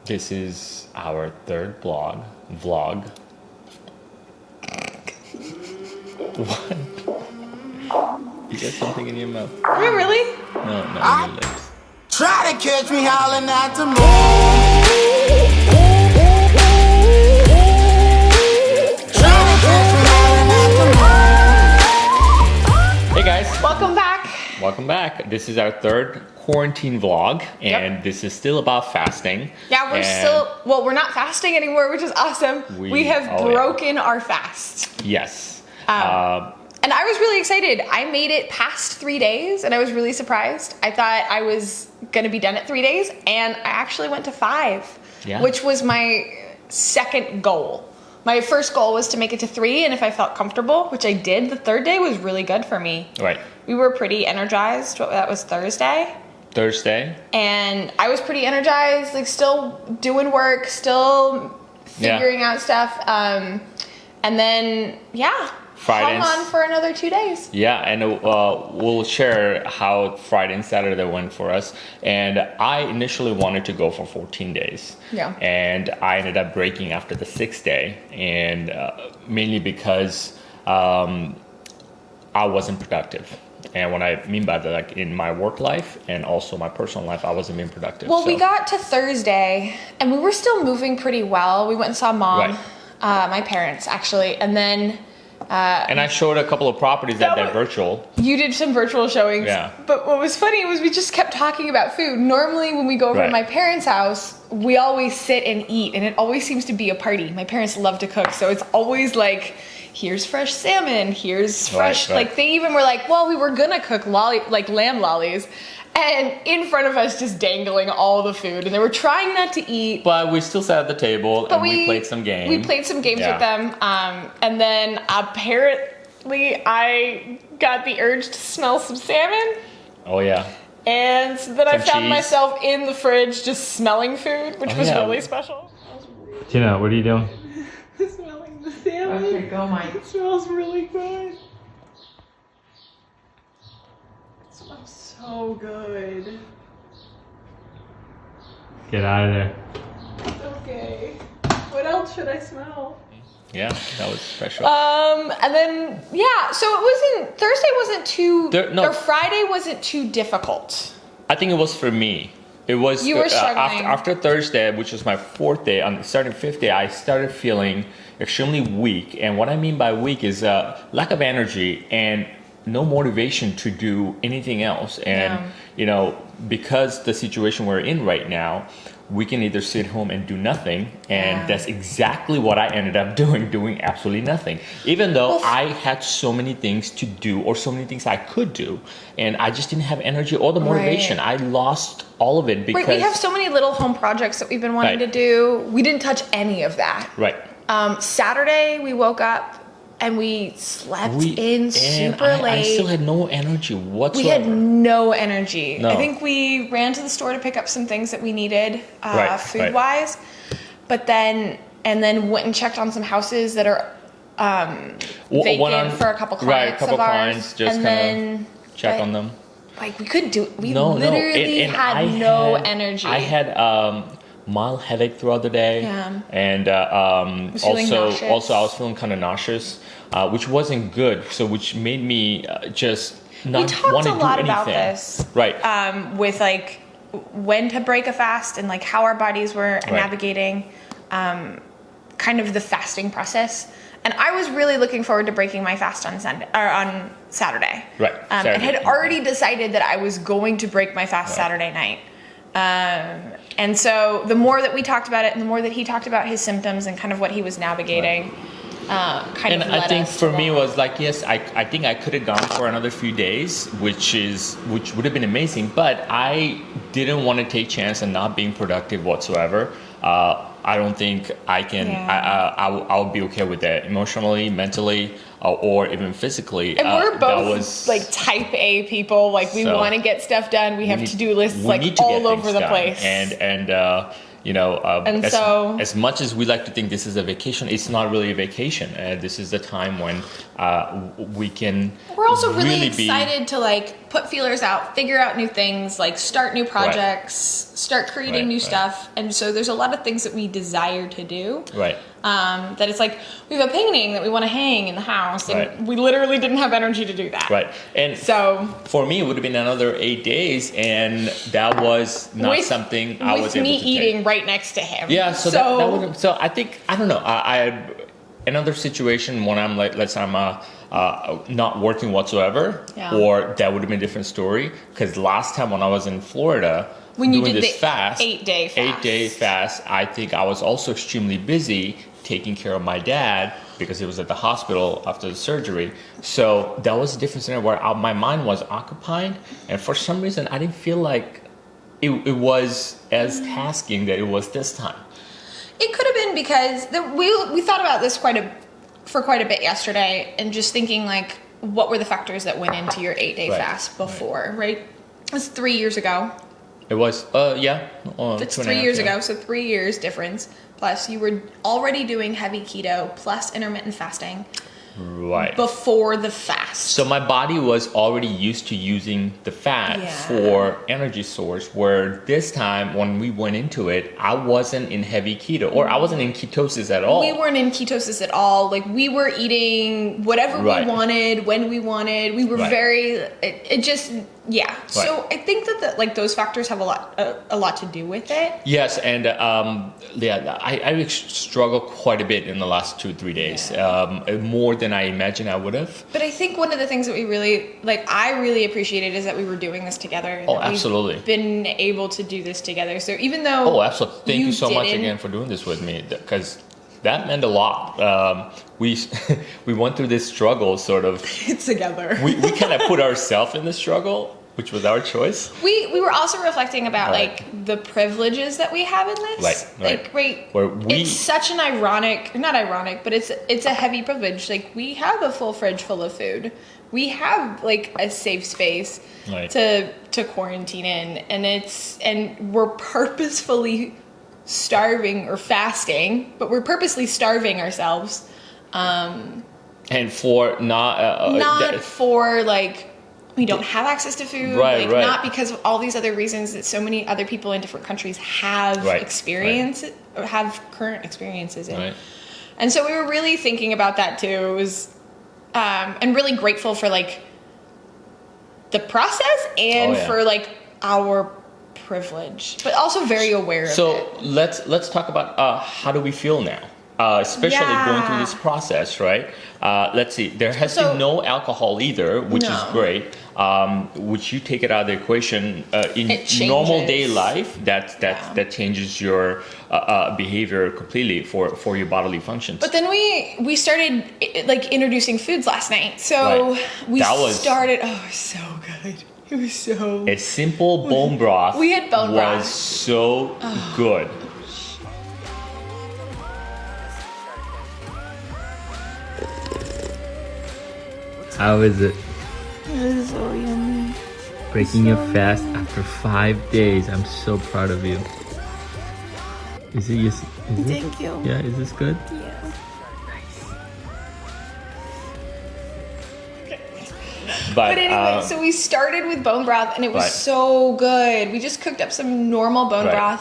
This is our third vlog. What? You got something in your mouth? Are you really? No, not in your lips. Try to catch me howling at the moon. Try to catch me howling at the moon. Hey guys. Welcome back. Welcome back. This is our third quarantine vlog, and This is still about fasting. Yeah, we're not fasting anymore, which is awesome. We have broken our fast. Yes. And I was really excited. I made it past 3 days, and I was really surprised. I thought I was going to be done at 3 days, and I actually went to 5, which was my second goal. My first goal was to make it to 3, and if I felt comfortable, which I did, the third day was really good for me. Right. We were pretty energized. That was Thursday. And I was pretty energized, like still doing work, still figuring out stuff. And then, Friday. Hung on for another 2 days. Yeah, and we'll share how Friday and Saturday went for us. And I initially wanted to go for 14 days. Yeah. And I ended up breaking after the 6th day, and mainly because I wasn't productive. And what I mean by that, like in my work life and also my personal life, I wasn't being productive. Well, we got to Thursday, and we were still moving pretty well. We went and saw Mom, my parents, actually, and then... and I showed a couple of properties that they're virtual. You did some virtual showings. Yeah. But what was funny was we just kept talking about food. Normally when we go over to my parents' house, we always sit and eat, and it always seems to be a party. My parents love to cook, so it's always like, here's fresh salmon, here's fresh... Like, they even were like, well, we were gonna cook lamb lollies. And in front of us, just dangling all the food. And they were trying not to eat. But we still sat at the table, and we played some games. We played some games with them. And then apparently I got the urge to smell some salmon. Oh, yeah. And then I found myself in the fridge just smelling food, which was really special. Tina, what are you doing? Smelling the salmon. Okay, go, Mike. It smells really good. It smells so good. Get out of there. Okay. What else should I smell? Yeah, that was special. And then so Thursday wasn't too or Friday wasn't too difficult. I think it was for me. It was you were struggling. after Thursday, which was my 4th day. On starting 5th day, I started feeling extremely weak, and what I mean by weak is lack of energy and no motivation to do anything else. And because the situation we're in right now, we can either sit home and do nothing, and that's exactly what I ended up doing absolutely nothing, even though I had so many things to do or so many things I could do, and I just didn't have energy or the motivation. I lost all of it because we have so many little home projects that we've been wanting to do. We didn't touch any of that. Saturday we woke up and we slept in super late. I still had no energy whatsoever. We had no energy. No. I think we ran to the store to pick up some things that we needed food-wise. But then went and checked on some houses that are vacant for a couple clients of ours. Just kind of check on them. Like, we couldn't do it. We literally had no energy. I had mild headache throughout the day, and also I was feeling kind of nauseous, which wasn't good. So which made me just not want to do anything. We talked a lot about this, with like when to break a fast and like how our bodies were navigating kind of the fasting process. And I was really looking forward to breaking my fast on Saturday. And had already decided that I was going to break my fast Saturday night. And so the more that we talked about it, and the more that he talked about his symptoms and kind of what he was navigating, I think for me it was like, yes, I think I could have gone for another few days, which would have been amazing, but I didn't want to take chance on not being productive whatsoever. I don't think I can. I'll be okay with that emotionally, mentally, or even physically. And we're both like type A people. Like, we want to get stuff done. We have to-do lists like all over the place. As much as we like to think this is a vacation, it's not really a vacation. This is the time when we can. We're also really excited to like put feelers out, figure out new things, like start new projects, start creating new stuff. And so there's a lot of things that we desire to do. Right. That it's like, we have a painting that we want to hang in the house, and we literally didn't have energy to do that. Right. And so for me, it would have been another 8 days, and that was not something I was able to with me eating take. right next to him. Yeah. So that would. So I think, I don't know. I another situation when I'm like, let's say I'm not working whatsoever, or that would have been a different story. Because last time when I was in Florida, when you doing did this the fast, 8-day fast. 8-day fast, I think I was also extremely busy taking care of my dad because he was at the hospital after the surgery. So that was a different scenario where my mind was occupied, and for some reason I didn't feel like it was as tasking that it was this time. It could have been because we thought about this for quite a bit yesterday, and just thinking like, what were the factors that went into your 8-day fast before, right? It was 3 years ago. It was, It's 3 years ago, so 3 years difference. Plus, you were already doing heavy keto plus intermittent fasting. Right. Before the fast. So my body was already used to using the fat for energy source, where this time when we went into it, I wasn't in heavy keto, or I wasn't in ketosis at all. We weren't in ketosis at all. Like, we were eating whatever we wanted, when we wanted. We were very, it just, So I think that like those factors have a lot to do with it. Yes, and I struggled quite a bit in the last 2-3 days, more than I imagined I would have. But I think one of the things that we really, I really appreciated is that we were doing this together. And absolutely. We've been able to do this together. So even though... Oh, absolutely. Thank you so much again for doing this with me, because that meant a lot. We went through this struggle sort of... together. we kind of put ourselves in the struggle, which was our choice. We were also reflecting about the privileges that we have in this. Where it's such an not ironic, but it's a heavy privilege. Like, we have a full fridge full of food. We have a safe space to quarantine in, and we're purposefully starving or fasting, but we're purposely starving ourselves. And for we don't have access to food, not because of all these other reasons that so many other people in different countries have or have current experiences in. And so we were really thinking about that too. It was, and really grateful for the process and for our privilege, but also very aware of it. So let's talk about how do we feel now? Especially going through this process, right? Let's see. There has been no alcohol either, which is great. Which you take it out of the equation in normal day life. That changes your behavior completely for your bodily functions. But then we started introducing foods last night. So we started. Oh, it was so good. It was so. A simple bone broth. We had bone broth. Was so good. How is it? It is so yummy. Breaking your fast after 5 days. I'm so proud of you. Is it? Thank you. Yeah, is this good? Yeah. Nice. But anyway, so we started with bone broth, and it was so good. We just cooked up some normal bone broth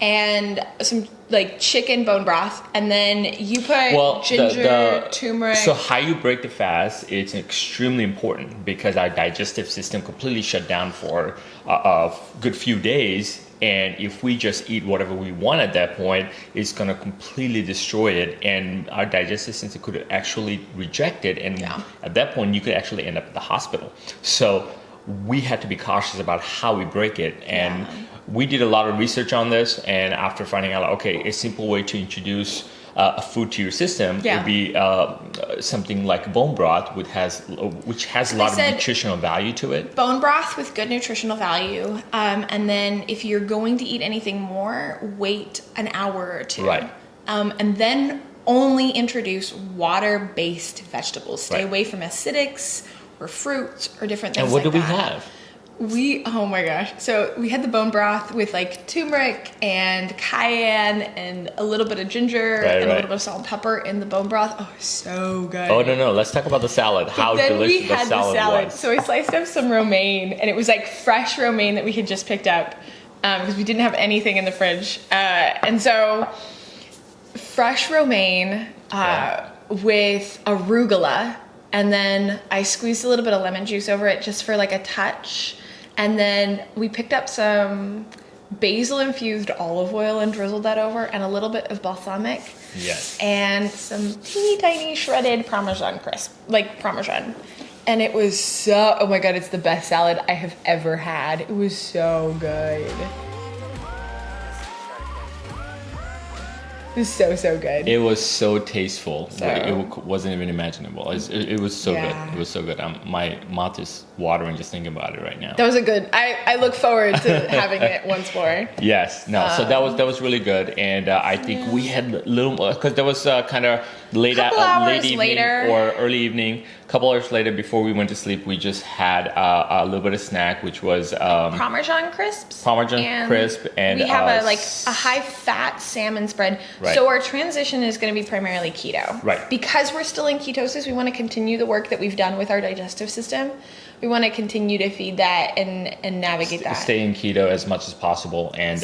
and some chicken bone broth, and then you put ginger, turmeric. So how you break the fast, it's extremely important because our digestive system completely shut down for a good few days, and if we just eat whatever we want at that point, it's going to completely destroy it, and our digestive system could actually reject it, and at that point you could actually end up at the hospital. So we had to be cautious about how we break it, and we did a lot of research on this, and after finding out, a simple way to introduce a food to your system would be something like bone broth, which has a lot of nutritional value to it. Bone broth with good nutritional value, and then if you're going to eat anything more, wait an hour or two. And then only introduce water-based vegetables. Stay away from acidics or fruits or different things. And what like do we that. have? Oh my gosh. So we had the bone broth with like turmeric and cayenne and a little bit of ginger and a little bit of salt and pepper in the bone broth. Oh, so good. Oh, no. Let's talk about the salad. How delicious the salad was. So I sliced up some romaine, and it was like fresh romaine that we had just picked up because we didn't have anything in the fridge. And so fresh romaine with arugula, and then I squeezed a little bit of lemon juice over it just for like a touch. And then we picked up some basil infused olive oil and drizzled that over, and a little bit of balsamic. Yes. And some teeny tiny shredded Parmesan crisp, like Parmesan. And it was so, oh my God, it's the best salad I have ever had. It was so good. It was so good. It was so tasteful. So. It wasn't even imaginable. It was so good. It was so good. My mouth is watering just thinking about it right now. That was a good. I look forward to having it once more. Yes. No. So that was really good, and I think we had a little because there was kind of late evening later. or early evening. A couple hours later, before we went to sleep, we just had a little bit of snack, which was Parmesan crisps. Parmesan crisp, and we have a high fat salmon spread. Right. So our transition is going to be primarily keto. Right. Because we're still in ketosis, we want to continue the work that we've done with our digestive system. We want to continue to feed that and navigate that. Stay in keto as much as possible, and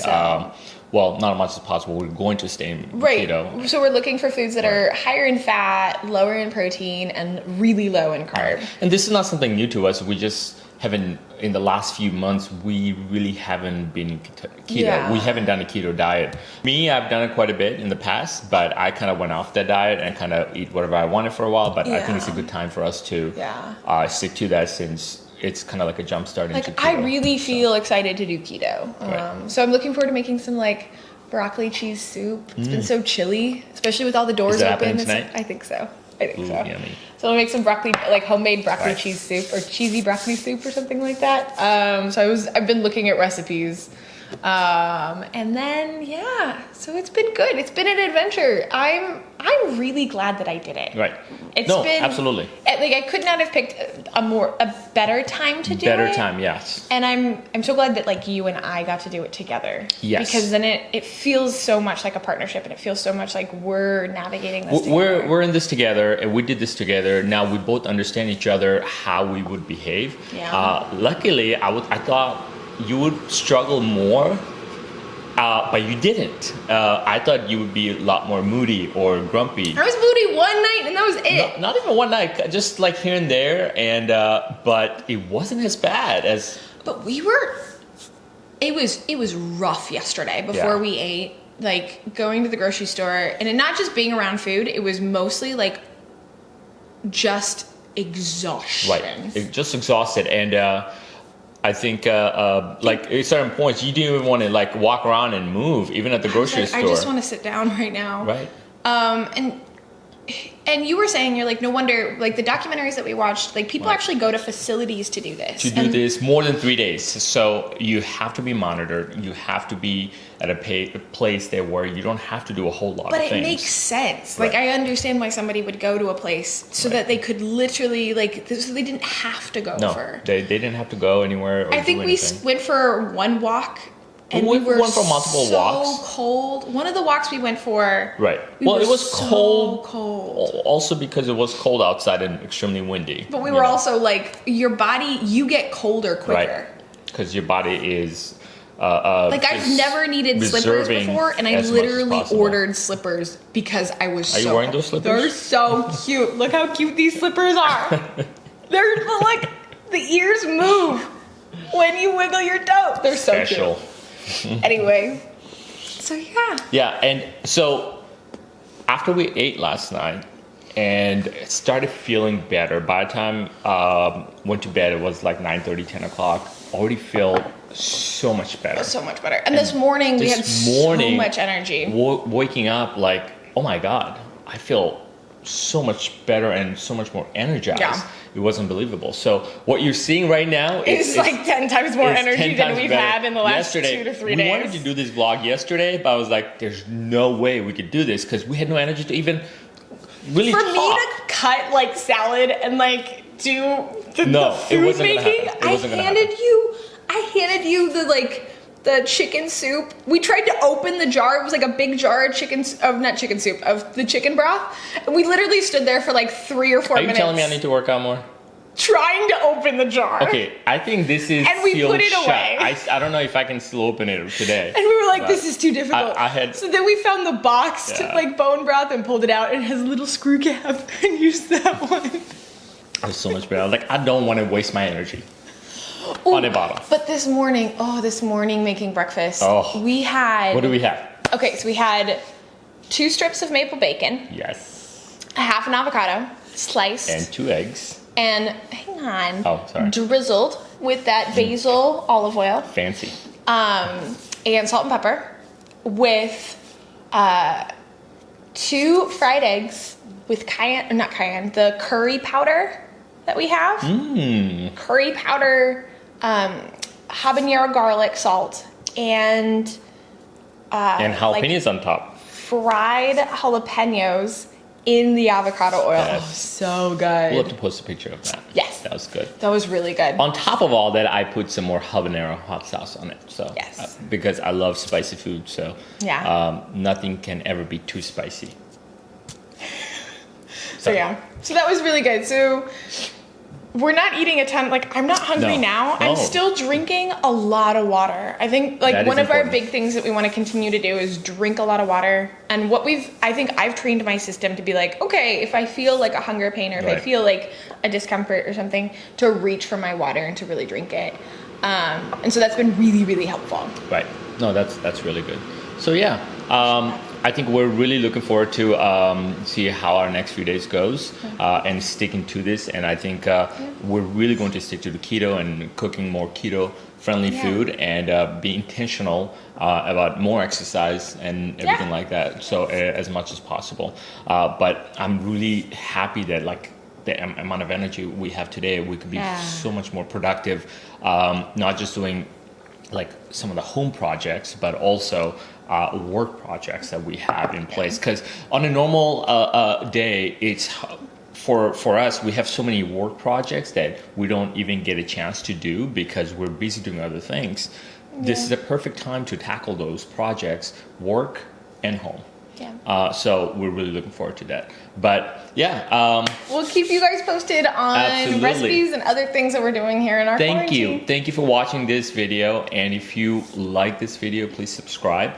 well, not as much as possible. We're going to stay in keto. So we're looking for foods that are higher in fat, lower in protein, and really low in carb. And this is not something new to us. We just haven't, in the last few months, we really haven't been keto. Yeah. We haven't done a keto diet. Me, I've done it quite a bit in the past, but I kind of went off that diet and kind of eat whatever I wanted for a while. But I think it's a good time for us to stick to that, since it's kind of like a jump start into keto. I really feel excited to do keto. So I'm looking forward to making some like broccoli cheese soup. It's been so chilly, especially with all the doors open. Tonight? I think so. So. Yummy. So I'll make some broccoli, like homemade broccoli cheese soup or cheesy broccoli soup or something like that. I've been looking at recipes. And then, so it's been good. It's been an adventure. I'm really glad that I did it. Right. It's been absolutely. Like I could not have picked a better time to do it. Better time, yes. And I'm so glad that like you and I got to do it together. Yes. Because then it feels so much like a partnership, and it feels so much like we're navigating this together. We're in this together, and we did this together. Now we both understand each other, how we would behave. Yeah. Luckily, I thought you would struggle more, but you didn't. I thought you would be a lot more moody or grumpy. I was moody one night, and that was it. Not even one night, just like here and there, and but it wasn't as bad as. But it was rough yesterday before we ate. Like going to the grocery store, and it not just being around food. It was mostly like just exhaustion. Right, just exhausted, and. I think, like at certain points, you didn't even want to like walk around and move, even at the grocery store. I just want to sit down right now. Right. And you were saying, you're like, no wonder, like the documentaries that we watched, like people actually go to facilities to do this. To do this more than 3 days. So you have to be monitored. You have to be at a place there where you don't have to do a whole lot of things. But it makes sense. Like I understand why somebody would go to a place so that they could literally so they didn't have to go over. They didn't have to go anywhere or I think we went for one walk. And we were went for multiple walks. So cold. One of the walks we went for. Right. It was cold. Also because it was cold outside and extremely windy. But we were also like, your body, you get colder quicker. Right. Because your body is. I've never needed slippers before, and I literally ordered slippers because I was Are you wearing those slippers? They're so cute. Look how cute these slippers are. They're like, the ears move when you wiggle your toe. They're so Special. Cute. Anyway, so yeah. Yeah, and so after we ate last night and started feeling better, by the time went to bed, it was like 9:30, 10 o'clock. Already feel so much better. So much better. And this morning we had so much energy. Waking up like, oh my God, I feel so much better and so much more energized. Yeah. It was unbelievable. So what you're seeing right now is like 10 times more energy than we've had in the last 2 to 3 days. We wanted to do this vlog yesterday, but I was like, there's no way we could do this because we had no energy to even really talk. For me to cut like salad and like do No, it food wasn't gonna making. happen. It wasn't gonna happen. I handed you the chicken soup. We tried to open the jar. It was like a big jar of of the chicken broth. And we literally stood there for like 3 or 4 Are you minutes. telling me I need to work out more? Trying to open the jar. Okay, I think this is And we sealed put it shut. away. I don't know if I can still open it today. And we were like, But this is too difficult. I had- So then we found the box to Yeah. like bone broth and pulled it out, and it has a little screw cap and used that one. It was so much better. Like, I don't want to waste my energy Ooh, on a bottle. But this morning making breakfast, we had. What do we have? Okay, so we had 2 strips of maple bacon, Yes. a half an avocado, sliced, And 2 eggs. and hang on, Oh, sorry. drizzled with that basil olive oil, Fancy. and salt and pepper, with 2 fried eggs with the curry powder that we have. Curry powder, habanero garlic salt, and jalapenos on top. fried jalapenos in the avocado oil. Yes. Oh, so good. We'll have to post a picture of that. Yes. That was good. That was really good. On top of all that, I put some more habanero hot sauce on it. So Yes. because I love spicy food, so Yeah. nothing can ever be too spicy. So yeah, so that was really good. So we're not eating a ton. Like, I'm not hungry No. now. No. I'm still drinking a lot of water. I think like That one is of our important. big things that we want to continue to do is drink a lot of water. And I think I've trained my system to be like, okay, if I feel like a hunger pain or if I Right. feel like a discomfort or something, to reach for my water and to really drink it. And so that's been really, really helpful. Right. No, that's really good. So yeah, I think we're really looking forward to see how our next few days goes and sticking to this. And I think we're really going to stick to the keto and cooking more keto-friendly Yeah. food and be intentional about more exercise and everything like that. So as much as possible. But I'm really happy that like the amount of energy we have today, we could be so much more productive. Not just doing like some of the home projects, but also work projects that we have in place. Because on a normal day, it's for us, we have so many work projects that we don't even get a chance to do because we're busy doing other things. This is a perfect time to tackle those projects, work and home. Yeah. So we're really looking forward to that. But yeah, We'll keep you guys posted on Absolutely. recipes and other things that we're doing here in our thank you. quarantine. Thank you for watching this video. And if you like this video, please subscribe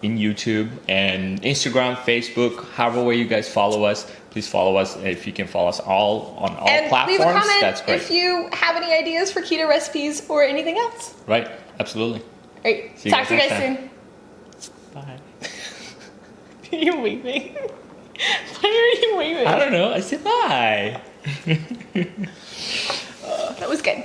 in YouTube and Instagram, Facebook, however way you guys follow us. Please follow us. If you can follow us all on all And platforms, leave a comment that's great. if you have any ideas for keto recipes or anything else. Right? Absolutely. All right. See you Talk to you guys guys next soon. Bye. You're waving. Why are you waving? I don't know. I said bye. That was good.